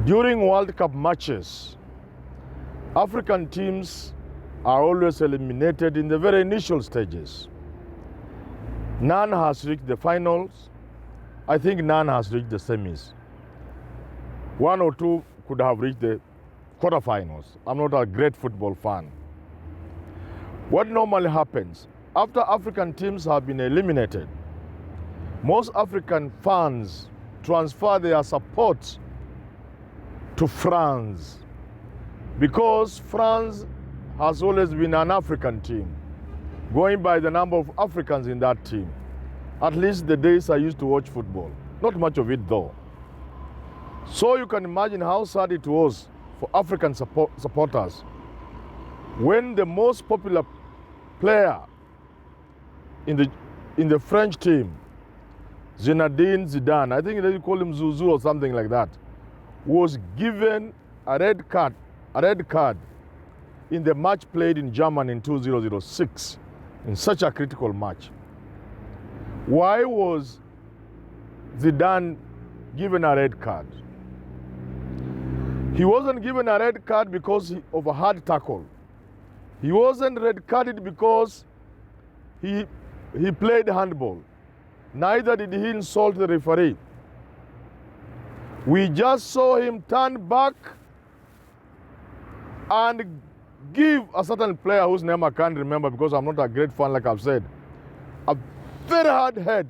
During World Cup matches, African teams are always eliminated in the very initial stages. None has reached the finals. I think none has reached the semis. One or two could have reached the quarterfinals. I'm not a great football fan. What normally happens, after African teams have been eliminated, most African fans transfer their support to France, because France has always been an African team, going by the number of Africans in that team. At least the days I used to watch football. Not much of it though. So you can imagine how sad it was for African supporters when the most popular player in the French team, Zidane, I think they call him Zuzu or something like that, was given a red card in the match played in Germany in 2006, in such a critical match. Why was Zidane given a red card? He wasn't given a red card because of a hard tackle. He wasn't red carded because he played handball. Neither did he insult the referee. We just saw him turn back and give a certain player whose name I can't remember because I'm not a great fan, like I've said, a very hard head,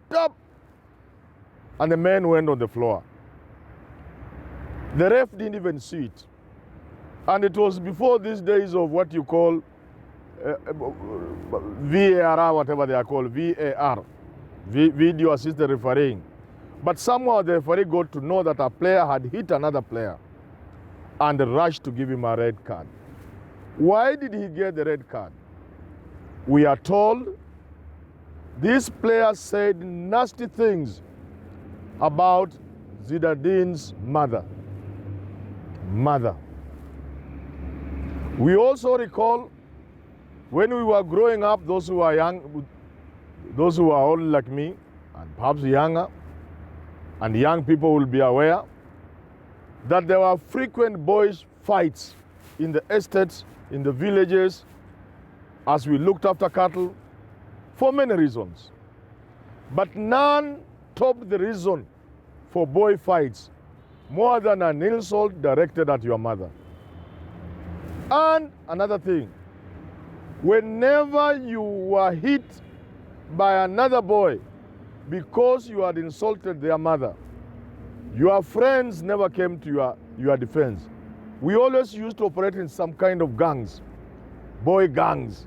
tap, and the man went on the floor. The ref didn't even see it. And it was before these days of what you call VAR, whatever they are called, VAR, video assisted refereeing. But somehow the referee got to know that a player had hit another player and rushed to give him a red card. Why did he get the red card? We are told this player said nasty things about Zidane's mother. We also recall when we were growing up, those who are young, those who are old like me, and perhaps younger, and young people will be aware that there were frequent boys' fights in the estates, in the villages, as we looked after cattle, for many reasons. But none topped the reason for boy fights more than an insult directed at your mother. And another thing, whenever you were hit by another boy because you had insulted their mother, your friends never came to your defense. We always used to operate in some kind of gangs, boy gangs,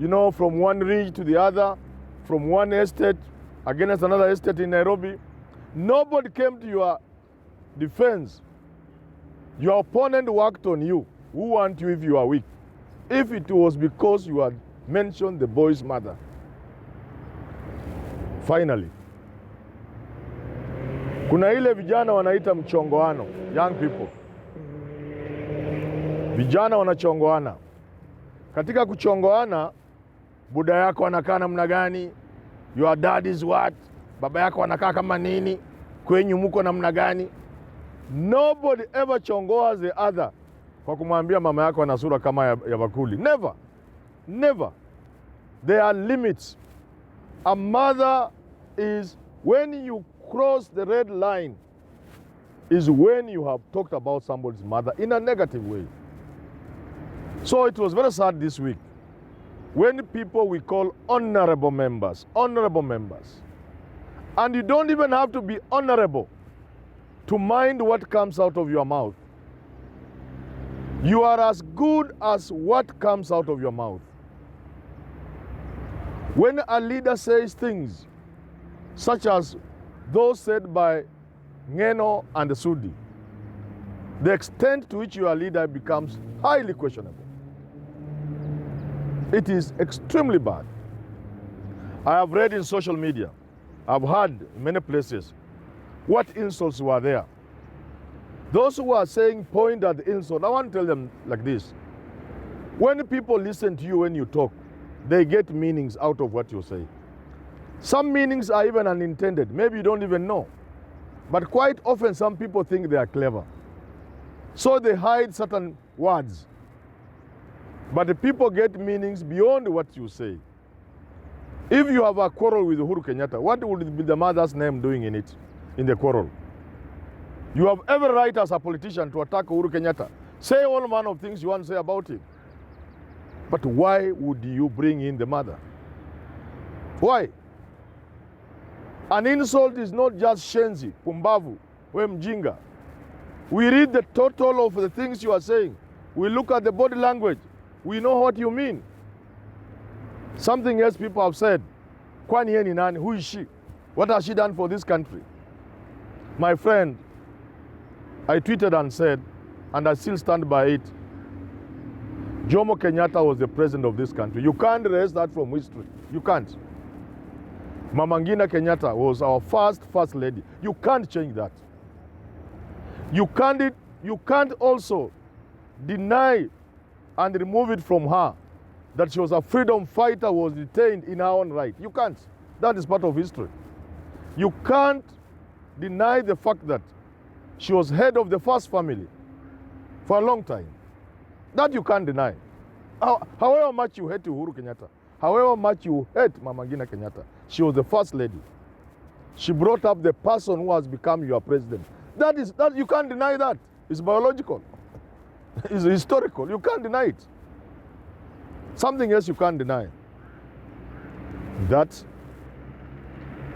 you know, from one ridge to the other, from one estate against another estate in Nairobi. Nobody came to your defense. Your opponent worked on you. Who want you if you are weak? If it was because you had mentioned the boy's mother. Finally, kuna ile vijana wanaita mchongoano, young people. Vijana wanachongoana. Katika kuchongoana, buda yako anakaa namna gani? Your dad is what? Baba yako anakaa kama nini? Kwenyu muko namna gani? Nobody ever chongoas the other kwa kumwambia mama yako ana sura kama ya bakuli. Never. Never. There are limits. A mother is, when you cross the red line, is when you have talked about somebody's mother in a negative way. So it was very sad this week when people we call honorable members, and you don't even have to be honorable to mind what comes out of your mouth. You are as good as what comes out of your mouth. When a leader says things such as those said by Ngina and Sudi, the extent to which your leader becomes highly questionable. It is extremely bad. I have read in social media, I've heard in many places, what insults were there. Those who are saying point at the insult, I want to tell them like this. When people listen to you when you talk, they get meanings out of what you say. Some meanings are even unintended. Maybe you don't even know. But quite often some people think they are clever. So they hide certain words. But the people get meanings beyond what you say. If you have a quarrel with Uhuru Kenyatta, what would be the mother's name doing in it, in the quarrel? You have every right as a politician to attack Uhuru Kenyatta. Say all manner of things you want to say about him. But why would you bring in the mother? Why? An insult is not just shenzi, pumbavu, mjinga. We read the total of the things you are saying. We look at the body language. We know what you mean. Something else people have said. Kwani yeye ni nani? Who is she? What has she done for this country? My friend, I tweeted and said, and I still stand by it, Jomo Kenyatta was the president of this country. You can't erase that from history. You can't. Mama Ngina Kenyatta was our first lady. You can't change that. You can't also deny and remove it from her that she was a freedom fighter, was detained in her own right. You can't. That is part of history. You can't deny the fact that she was head of the first family for a long time. That you can't deny. However much you hate Uhuru Kenyatta, however much you hate Mama Ngina Kenyatta, she was the first lady. She brought up the person who has become your president. That you can't deny that. It's biological. It's historical. You can't deny it. Something else you can't deny. That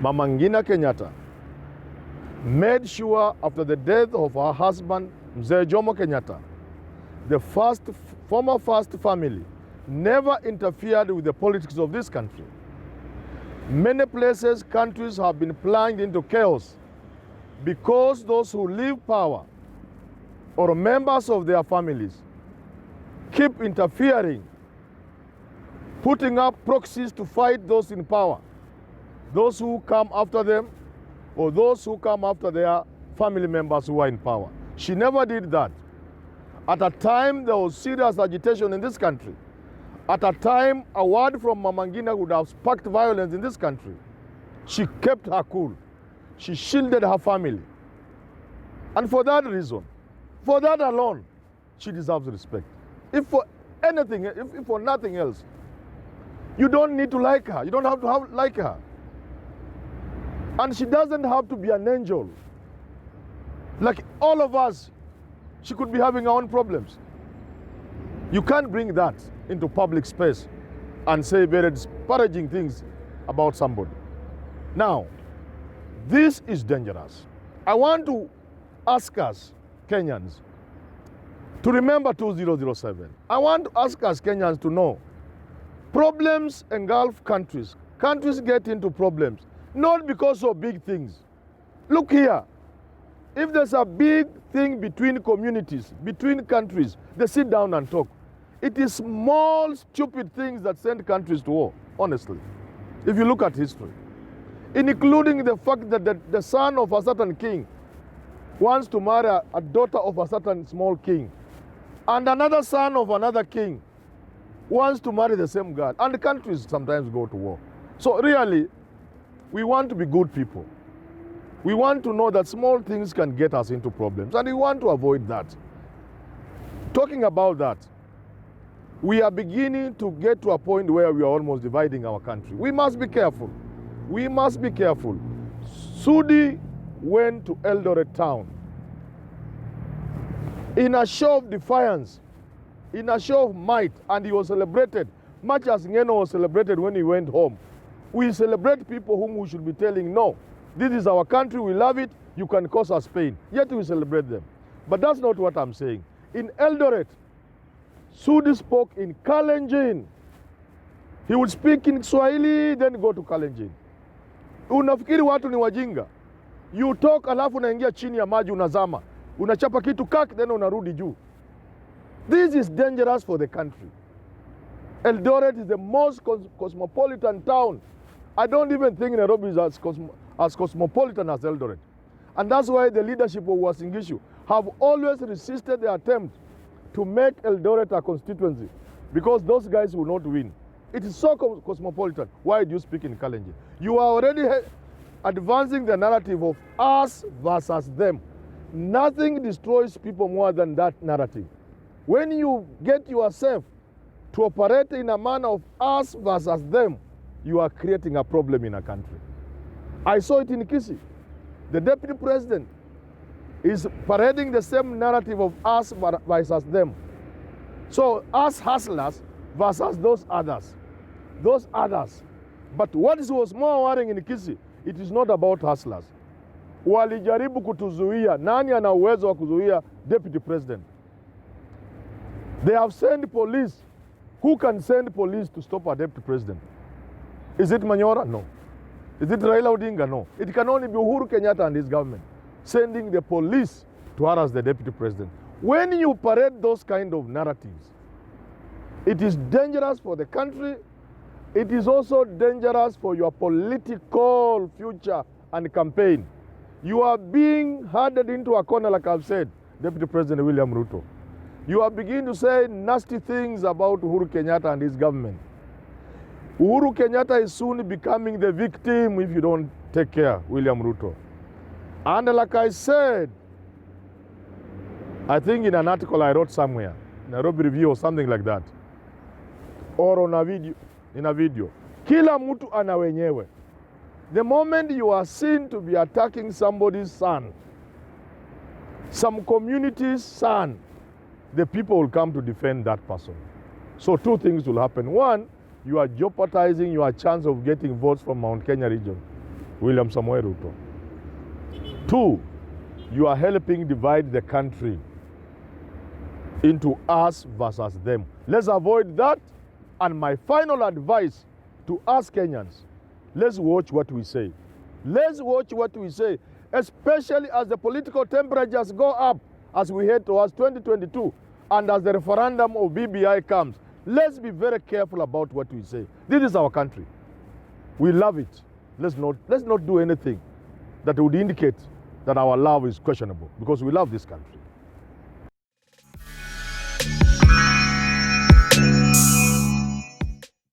Mama Ngina Kenyatta made sure after the death of her husband, Mzee Jomo Kenyatta, the former first family never interfered with the politics of this country. Many places, countries have been plunged into chaos because those who leave power or members of their families keep interfering, putting up proxies to fight those in power, those who come after them, or those who come after their family members who are in power. She never did that. At a time there was serious agitation in this country. At a time a word from Mama Ngina would have sparked violence in this country. She kept her cool. She shielded her family. And for that reason, for that alone, she deserves respect. If for anything, if for nothing else, you don't need to like her. You don't have to like her. And she doesn't have to be an angel. Like all of us, she could be having her own problems. You can't bring that into public space and say very disparaging things about somebody. Now, this is dangerous. I want to ask us, Kenyans, to remember 2007. I want to ask us, Kenyans, to know problems engulf countries. Countries get into problems, not because of big things. Look here. If there's a big thing between communities, between countries, they sit down and talk. It is small, stupid things that send countries to war, honestly. If you look at history, including the fact that the son of a certain king wants to marry a daughter of a certain small king, and another son of another king wants to marry the same girl, and the countries sometimes go to war. So really, we want to be good people. We want to know that small things can get us into problems, and we want to avoid that. Talking about that, we are beginning to get to a point where we are almost dividing our country. We must be careful. We must be careful. Sudi went to Eldoret town in a show of defiance, in a show of might, and he was celebrated, much as Ngina was celebrated when he went home. We celebrate people whom we should be telling, no, this is our country, we love it, you can cause us pain. Yet we celebrate them. But that's not what I'm saying. In Eldoret, Sudi spoke in Kalenjin. He would speak in Swahili, then go to Kalenjin. Unafikiri watu ni wajinga? You talk alafu unaingia chini ya maji unazama. Unachapa kitu kak, then unarudi juu. This is dangerous for the country. Eldoret is the most cosmopolitan town. I don't even think Nairobi is as cosmopolitan as Eldoret. And that's why the leadership of Uasin Gishu have always resisted the attempt to make Eldoret a constituency, because those guys will not win. It is so cosmopolitan. Why do you speak in Kalenjin? You are already advancing the narrative of us versus them. Nothing destroys people more than that narrative. When you get yourself to operate in a manner of us versus them, you are creating a problem in a country. I saw it in Kisii. The deputy president is parading the same narrative of us versus them. So us hustlers versus those others. Those others. But what was more worrying in Kisii, it is not about hustlers. Walijaribu kutuzuia. Nani ana uwezo wa kuzuia deputy president? They have sent police. Who can send police to stop a deputy president? Is it Manyora? No. Is it Raila Odinga? No. It can only be Uhuru Kenyatta and his government sending the police to harass the deputy president. When you parade those kind of narratives, it is dangerous for the country. It is also dangerous for your political future and campaign. You are being herded into a corner, like I've said, Deputy President William Ruto. You are beginning to say nasty things about Uhuru Kenyatta and his government. Uhuru Kenyatta is soon becoming the victim if you don't take care, William Ruto. And like I said, I think in an article I wrote somewhere, Nairobi Review or something like that, or on a video, in a video, kila mtu ana wenyewe. The moment you are seen to be attacking somebody's son, some community's son, the people will come to defend that person. So two things will happen. One, you are jeopardizing your chance of getting votes from Mount Kenya region, William Samoei Ruto. Two, you are helping divide the country into us versus them. Let's avoid that. And my final advice to us Kenyans, let's watch what we say. Let's watch what we say, especially as the political temperatures go up as we head towards 2022 and as the referendum of BBI comes. Let's be very careful about what we say. This is our country. We love it. Let's not do anything that would indicate that our love is questionable, because we love this country.